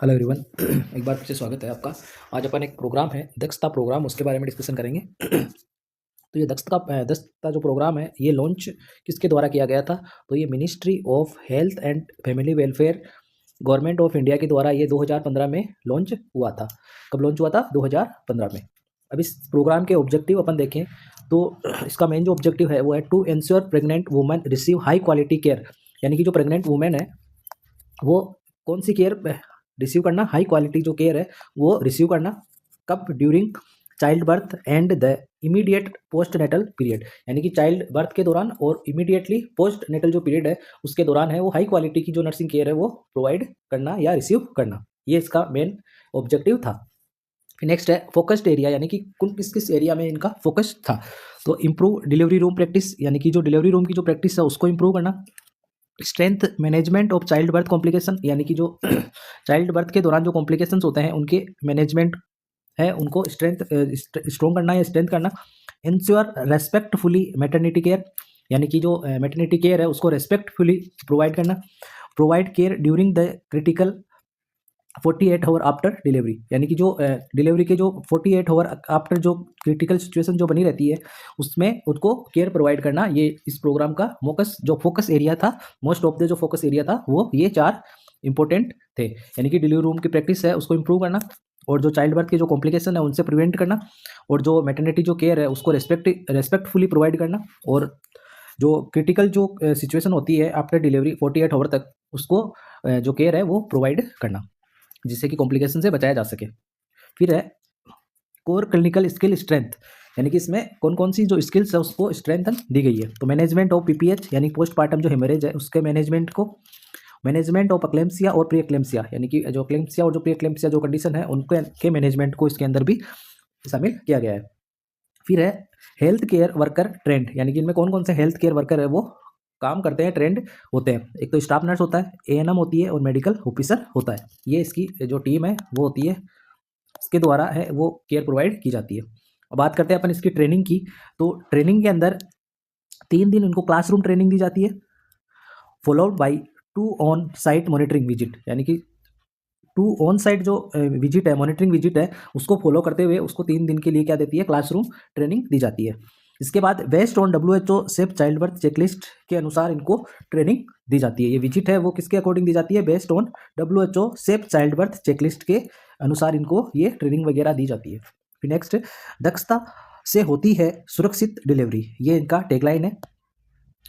Hello everyone. एक बार फिर से स्वागत है आपका। आज अपन एक प्रोग्राम है दक्षता प्रोग्राम, उसके बारे में डिस्कशन करेंगे। तो ये दक्षता जो प्रोग्राम है ये लॉन्च किसके द्वारा किया गया था? तो ये ministry of health and family welfare government of India के द्वारा ये 2015 में लॉन्च हुआ था। कब लॉन्च हुआ था? 2015 में। अब इस प्रोग्राम के ऑब्जेक्टिव अपन देखें तो इसका मेन जो ऑब्जेक्टिव है वो है to ensure pregnant women receive high quality care. यानी कि जो प्रेग्नेंट वुमेन है वो कौन सी केयर रिसीव करना? हाई क्वालिटी जो केयर है वो रिसीव करना। कब? During child birth and the immediate post natal period. यानी कि चाइल्ड बर्थ के दौरान और इमीडिएटली पोस्ट नेटल जो पीरियड है उसके दौरान है वो हाई क्वालिटी की जो नर्सिंग केयर है वो प्रोवाइड करना या रिसीव करना। ये इसका मेन ऑब्जेक्टिव था। फिर नेक्स्ट है फोकस्ड एरिया, यानी कि कुल किस किस एरिया में इनका फोकस था। तो इम्प्रूव डिलीवरी रूम प्रैक्टिस, यानी कि जो डिलीवरी रूम की जो प्रैक्टिस है उसको इम्प्रूव करना। Strength management of child birth complication, यानी कि जो चाइल्ड बर्थ के दौरान जो कॉम्प्लिकेशंस होते हैं उनके मैनेजमेंट है उनको स्ट्रॉन्ग करना या स्ट्रेंथ करना। इंश्योर रेस्पेक्टफुली मैटरनिटी केयर, यानी कि जो मैटरनिटी केयर है उसको रेस्पेक्टफुली प्रोवाइड करना। Provide care during the critical 48 hour after delivery, यानी कि जो डिलीवरी के जो 48 आवर आफ्टर जो क्रिटिकल सिचुएशन जो बनी रहती है उसमें उसको केयर प्रोवाइड करना। ये इस प्रोग्राम का फोकस एरिया था। मोस्ट ऑफ द जो फोकस एरिया था वो ये 4 इंपॉर्टेंट थे। यानी कि डिलीवरी रूम की प्रैक्टिस है उसको इंप्रूव करना, और जो चाइल्ड बर्थ के जो कॉम्प्लिकेशन है उनसे प्रिवेंट करना, और जो मैटरनिटी जो केयर है उसको रेस्पेक्टफुली प्रोवाइड करना, और जो क्रिटिकल जो सिचुएशन होती है आफ्टर डिलीवरी 48 आवर तक उसको जो केयर है वो प्रोवाइड करना, जिससे कि कॉम्प्लिकेशन से बचाया जा सके। फिर है कोर क्लिनिकल स्किल स्ट्रेंथ, यानी कि इसमें कौन कौन सी जो स्किल्स है उसको स्ट्रेंथन दी गई है। तो मैनेजमेंट ऑफ पीपीएच, यानी पोस्टमार्टम जो हेमरेज है उसके मैनेजमेंट को। मैनेजमेंट ऑफ अक्लेम्सिया और प्री अक्लेम्सिया, यानी कि जो अक्लेम्सिया और जो प्री अक्लेम्सिया जो कंडीशन है उनके मैनेजमेंट को इसके अंदर भी शामिल किया गया है। फिर है हेल्थ केयर वर्कर ट्रेंड, यानी कि इनमें कौन कौन से हेल्थ केयर वर्कर है वो काम करते हैं, ट्रेंड होते हैं। एक तो स्टाफ नर्स होता है, एएनएम होती है, और मेडिकल ऑफिसर होता है। ये इसकी जो टीम है वो होती है, इसके द्वारा है वो केयर प्रोवाइड की जाती है। अब बात करते हैं अपन इसकी ट्रेनिंग की। तो ट्रेनिंग के अंदर 3 दिन इनको क्लासरूम ट्रेनिंग दी जाती है, followed by 2 on site monitoring visit, यानी कि 2 ऑन साइट जो विजिट है, मॉनिटरिंग विजिट है, उसको फॉलो करते हुए उसको 3 दिन के लिए क्या देती है? क्लासरूम ट्रेनिंग दी जाती है। इसके बाद based on WHO safe child birth checklist के अनुसार इनको ट्रेनिंग दी जाती है। ये विजिट है वो किसके अकॉर्डिंग दी जाती है? Based on WHO safe child birth checklist के अनुसार इनको ये ट्रेनिंग वगैरह दी जाती है। फिर नेक्स्ट, दक्षता से होती है सुरक्षित डिलीवरी, ये इनका टैगलाइन है,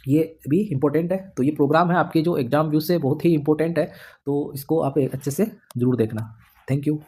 ये भी इंपॉर्टेंट है। तो ये प्रोग्राम है आपके जो एग्जाम व्यू से बहुत ही इंपॉर्टेंट है, तो इसको आप अच्छे से जरूर देखना। Thank you.